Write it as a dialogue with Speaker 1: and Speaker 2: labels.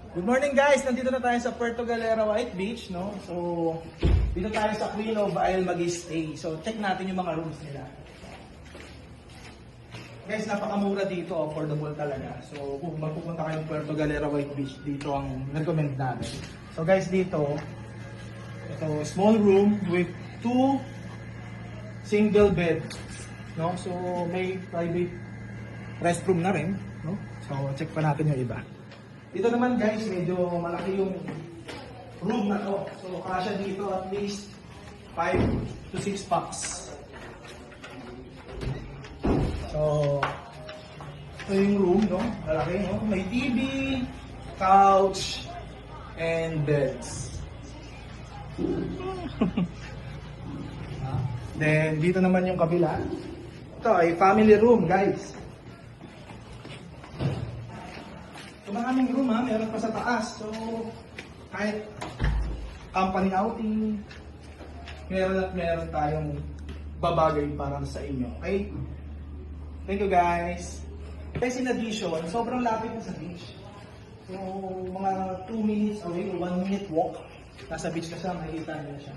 Speaker 1: Good morning guys! Nandito na tayo sa Puerto Galera White Beach, no? So, dito tayo sa Queen of Isle mag-stay. So, check natin yung mga rooms nila. Guys, napakamura dito, affordable talaga. So, kung magpupunta kayong Puerto Galera White Beach, dito ang recommend namin. So guys, dito, ito, small room with 2 single bed, no? So, may private restroom na rin, no? So, check pa natin yung iba. Dito naman guys, medyo malaki yung room na to. So, kasya dito at least 5 to 6 packs. So, ito yung room, no? Malaki, no? May TV, couch, and beds. Then, dito naman yung kabila. Ito ay family room, guys. So, maraming room ha, meron pa sa taas. So, kahit company outing, meron tayong babagay para sa inyo. Okay? Thank you guys. Guys, in addition, sobrang lapit na sa beach. So, mga 2 minutes away, 1 minute walk. Nasa beach ka siya, makikita niyo siya.